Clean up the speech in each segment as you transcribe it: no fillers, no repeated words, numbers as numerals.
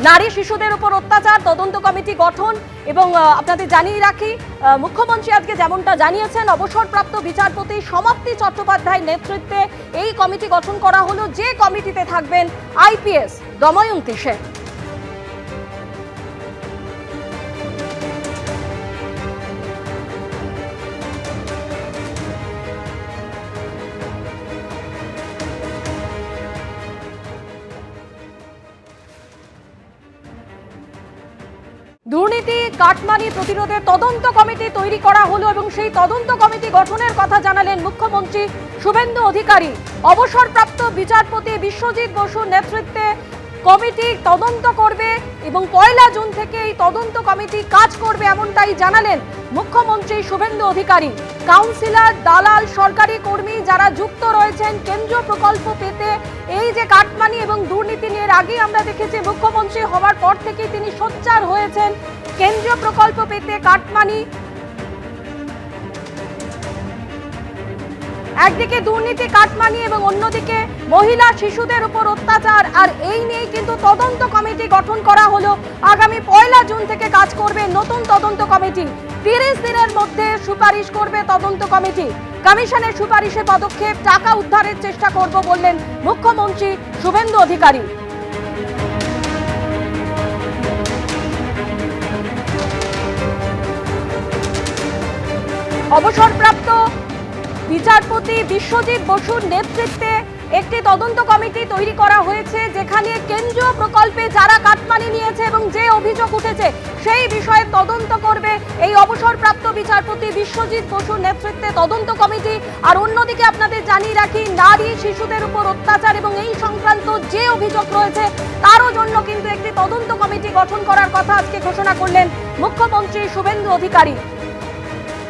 নারী শিশুদের উপর অত্যাচার তদন্ত কমিটি গঠন এবং আপনাদের জানিয়ে রাখি মুখ্যমন্ত্রী আজকে যেমনটা জানিয়েছেন অবসরপ্রাপ্ত বিচারপতি সমাপ্তি চট্টোপাধ্যায়ের নেতৃত্বে এই কমিটি গঠন করা হলো, যে কমিটিতে থাকবেন আইপিএস দময়ন্তী সেন। দুর্নীতি কাটমানি প্রতিরোধে তদন্ত কমিটি তৈরি করা হলো এবং সেই তদন্ত কমিটি গঠনের কথা জানালেন মুখ্যমন্ত্রী শুভেন্দু অধিকারী। অবসরপ্রাপ্ত বিচারপতি বিশ্বজিৎ বসুর নেতৃত্বে কমিটি তদন্ত করবে এবং 1 জুন থেকে এই তদন্ত কমিটি কাজ করবে এমনটাই জানালেন মুখ্যমন্ত্রী শুভেন্দু অধিকারী। কাউন্সিলর, দালাল, সরকারি কর্মী যারা যুক্ত রয়েছেন কেন্দ্রীয় প্রকল্প পেতে এই যে কাটমানি এবং দুর্নীতি নিয়ে আগে আমরা দেখেছি মুখ্যমন্ত্রী হওয়ার পর থেকেই তিনি সোচ্চার হয়েছেন কেন্দ্রীয় প্রকল্প পেতে কাটমানি, একদিকে দুর্নীতি কাটমানি এবং অন্যদিকে মহিলা শিশুদের উপর অত্যাচার। আর এই নিয়ে কিন্তু তদন্ত কমিটি গঠন করা হলো। আগামী 1 জুন থেকে কাজ করবে নতুন তদন্ত কমিটি। 30 দিনের মধ্যে সুপারিশ করবে তদন্ত কমিটি। কমিশনের সুপারিশে পদক্ষেপ, টাকা উদ্ধারের চেষ্টা করব বললেন মুখ্যমন্ত্রী শুভেন্দু অধিকারী। অবসরপ্রাপ্ত বিচারপতি বিশ্বজিৎ বসুর নেতৃত্বে একটি তদন্ত কমিটি তৈরি করা হয়েছে, যেখানে কেন্দ্রীয় প্রকল্পে যারা কাটমানি নিয়েছে এবং যে অভিযোগ উঠেছে সেই বিষয়ে তদন্ত করবে এই অবসরপ্রাপ্ত বিচারপতি বিশ্বজিৎ বসুর নেতৃত্বে তদন্ত কমিটি। আর অন্যদিকে আপনাদের জানিয়ে রাখি নারী শিশুদের উপর অত্যাচার এবং এই সংক্রান্ত যে অভিযোগ রয়েছে তারও জন্য কিন্তু একটি তদন্ত কমিটি গঠন করার কথা আজকে ঘোষণা করলেন মুখ্যমন্ত্রী শুভেন্দু অধিকারী।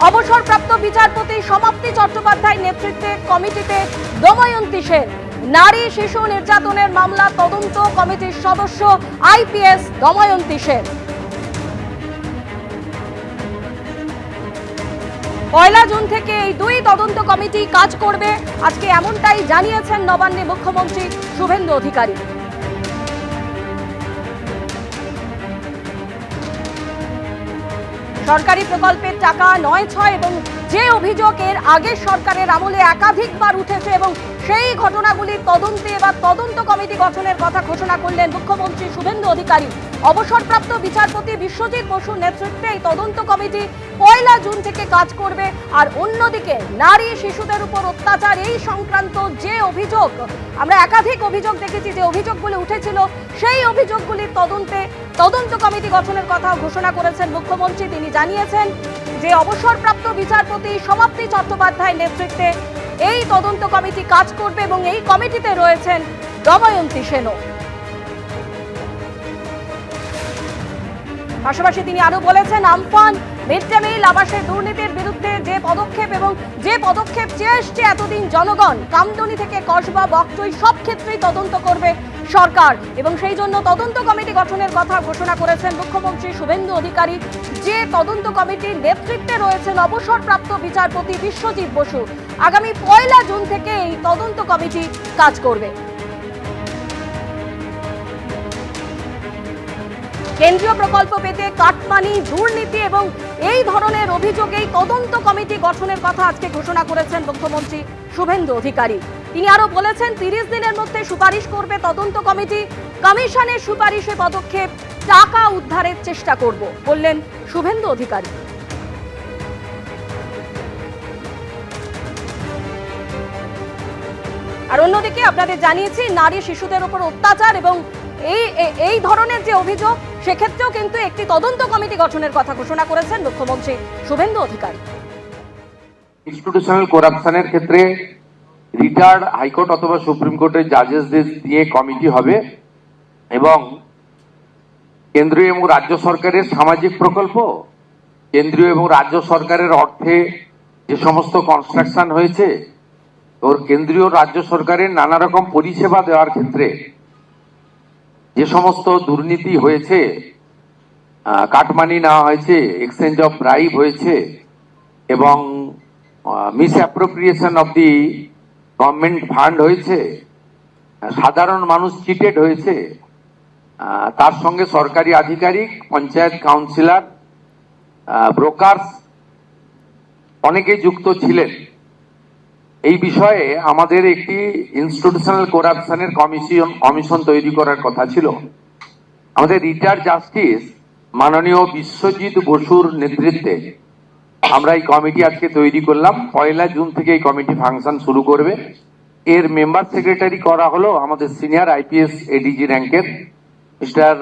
অবসরপ্রাপ্ত বিচারপতি সমাপ্তি চট্টোপাধ্যায়ের নেতৃত্বে কমিটিতে দময়ন্তী সেন, নারী শিশু নির্যাতনের মামলা তদন্ত কমিটির সদস্য আইপিএস দময়ন্তী সেন। 1 জুন থেকে এই 2 তদন্ত কমিটি কাজ করবে আজকে এমনটাই জানিয়েছেন নবান্নে মুখ্যমন্ত্রী শুভেন্দু অধিকারী। সরকারি প্রকল্পের টাকা 9-6 এবং যে অভিযোগ এর আগের সরকারের আমলে একাধিকবার উঠেছে এবং সেই ঘটনাগুলির তদন্তে এবার তদন্ত কমিটি গঠনের কথা ঘোষণা করলেন মুখ্যমন্ত্রী শুভেন্দু অধিকারী। অবসরপ্রাপ্ত বিচারপতি বিশ্বজিৎ বসুর নেতৃত্বে এই তদন্ত কমিটি 1 জুন থেকে কাজ করবে। আর অন্যদিকে নারী শিশুদের উপর অত্যাচার এই সংক্রান্ত যে অভিযোগ, আমরা একাধিক অভিযোগ দেখেছি, যে অভিযোগগুলি উঠেছিল সেই অভিযোগগুলির তদন্তে তদন্ত কমিটি গঠনের কথা ঘোষণা করেছেন মুখ্যমন্ত্রী। তিনি জানিয়েছেন যে অবসরপ্রাপ্ত বিচারপতি সমাপ্তি চট্টোপাধ্যায়ের নেতৃত্বে এই তদন্ত কমিটি কাজ করবে এবং এই কমিটিতে রয়েছেন দময়ন্তী সেনও। পাশাপাশি তিনি আরো বলেছেন আমফান, মিড ডে মিল, আবাসের দুর্নীতির বিরুদ্ধে যে পদক্ষেপ এবং যে পদক্ষেপ চেয়ে এসছে এতদিন জনগণ, কামদুনি থেকে কসবা বকটুই সব ক্ষেত্রেই তদন্ত করবে সরকার এবং সেই জন্য তদন্ত কমিটি গঠনের কথা ঘোষণা করেছেন মুখ্যমন্ত্রী শুভেন্দু অধিকারী। যে তদন্ত কমিটির নেতৃত্বে রয়েছেন অবসরপ্রাপ্ত বিচারপতি বিশ্বজিৎ বসু। আগামী 1 জুন থেকে এই তদন্ত কমিটি কাজ করবে। কেন্দ্রীয় প্রকল্প পেতে কাটমানি, দুর্নীতি এবং এই ধরনের অভিযোগেই তদন্ত কমিটি গঠনের কথা আজকে ঘোষণা করেছেন মুখ্যমন্ত্রী শুভেন্দু অধিকারী। তিনি আরো বলেছেন 30 দিনের মধ্যে সুপারিশ করবে তদন্ত কমিটি। কমিশনের সুপারিশে পদক্ষেপ, টাকা উদ্ধারের চেষ্টা করব বললেন শুভেন্দু অধিকারী। আর অন্যদিকে আপনাদের জানিয়েছি নারী শিশুদের উপর অত্যাচার এবং এই ধরনের যে অভিযোগ সেক্ষেত্রেও কিন্তু একটি তদন্ত কমিটি গঠনের কথা ঘোষণা করেছেন মুখ্যমন্ত্রী শুভেন্দু অধিকারী। ইনস্টিটিউশনাল করাপশনের ক্ষেত্রে রিটায়ার্ড হাইকোর্ট অথবা সুপ্রিম কোর্টের জাজেসদের দিয়ে কমিটি হবে এবং কেন্দ্রীয় এবং রাজ্য সরকারের সামাজিক প্রকল্প, কেন্দ্রীয় এবং রাজ্য সরকারের অর্থে যে সমস্ত কনস্ট্রাকশন হয়েছে, ওর কেন্দ্রীয় রাজ্য সরকারের নানা রকম পরিষেবা দেওয়ার ক্ষেত্রে যে সমস্ত দুর্নীতি হয়েছে, কাটমানি নেওয়া হয়েছে, এক্সচেঞ্জ অফ ব্রাইব হয়েছে এবং miss appropriation of the government fund হয়েছে, সাধারণ মানুষ চিটেড হয়েছে, তার সঙ্গে সরকারি আধিকারিক, পঞ্চায়েত কাউন্সিলর, ব্রোকার্স অনেকেই যুক্ত ছিলেন। এই বিষয়ে আমাদের একটি ইনস্টিটিউশনাল করাপশনের কমিশন তৈরি করার কথা ছিল। আমাদের রিটায়ার্ড জাস্টিস মাননীয় বিশ্বজিৎ বসুর নেতৃত্বে আমরা এই কমিটি আজকে তৈরি করলাম। 1 জুন থেকে এই কমিটি ফাংশন শুরু করবে। এর মেম্বার সেক্রেটারি করা হলো আমাদের সিনিয়র আইপিএস এডিজি র্যাঙ্কের মিস্টার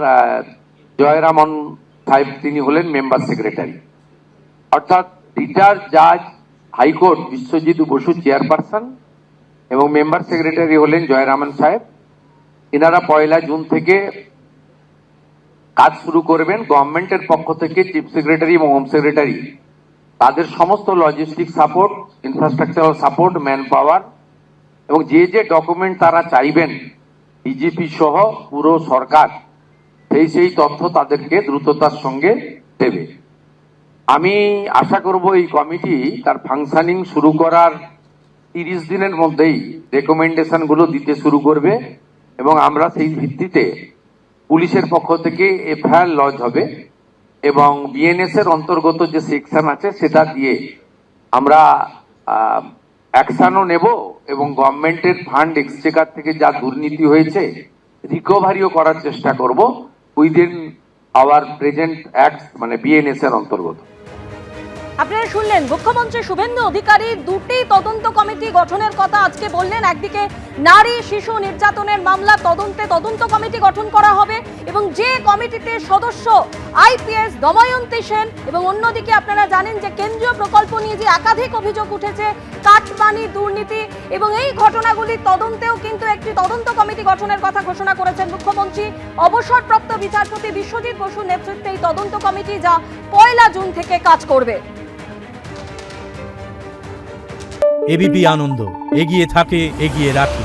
জয়রামন সাহেব, তিনি হলেন মেম্বার সেক্রেটারি। অর্থাৎ রিটায়ার্ড জাজ হাইকোর্ট বিশ্বজিৎ বসু চেয়ারপারসন এবং মেম্বার সেক্রেটারি হলেন জয়রামন সাহেব। এনারা 1 জুন থেকে কাজ শুরু করবেন। গভর্নমেন্টের পক্ষ থেকে চিফ সেক্রেটারি এবং হোম সেক্রেটারি তাদের সমস্ত logistic support, infrastructural support, man power এবং যে যে ডকুমেন্ট তারা চাইবেন ডিজিপি সহ পুরো সরকার সেই তথ্য তাদেরকে দ্রুততার সঙ্গে দেবে। আমি আশা করব এই কমিটি তার ফাংশনিং শুরু করার 30 দিনের মধ্যেই রেকমেন্ডেশন গুলো দিতে শুরু করবে এবং আমরা সেই ভিত্তিতে পুলিশের পক্ষ থেকে এফআইআর লজ হবে এবং বিএনএস এর অন্তর্গত যে সেকশন আছে সেটা দিয়ে আমরা অ্যাকশনও নেব এবং গভর্নমেন্টের ফান্ড এক্সচেকার থেকে যা দুর্নীতি হয়েছে রিকভারিও করার চেষ্টা করব উইদিন আওয়ার প্রেজেন্ট অ্যাক্ট, মানে বিএনএস এর অন্তর্গত। আপনারা শুনলেন মুখ্যমন্ত্রী শুভেন্দু অধিকারী দুটি তদন্ত কমিটি গঠনের কথা আজকে বললেন। একদিকে নারী শিশু নির্যাতনের মামলা তদন্ত কমিটি গঠন করা হবে এবং যে কমিটিতে সদস্য আইপিএস দময়ন্তী সেন, এবং অন্যদিকে আপনারা জানেন যে কেন্দ্রীয় প্রকল্প নিয়ে যে একাধিক অভিযোগ উঠেছে, কাটমানি, দুর্নীতি এবং এই ঘটনাগুলির তদন্তেও কিন্তু একটি তদন্ত কমিটি গঠনের কথা ঘোষণা করেছেন মুখ্যমন্ত্রী। অবসরপ্রাপ্ত বিচারপতি বিশ্বজিৎ বসুর নেতৃত্বে এই তদন্ত কমিটি যা 1 জুন থেকে কাজ করবে। এবিপি আনন্দ, এগিয়ে থাকে, এগিয়ে রাখে।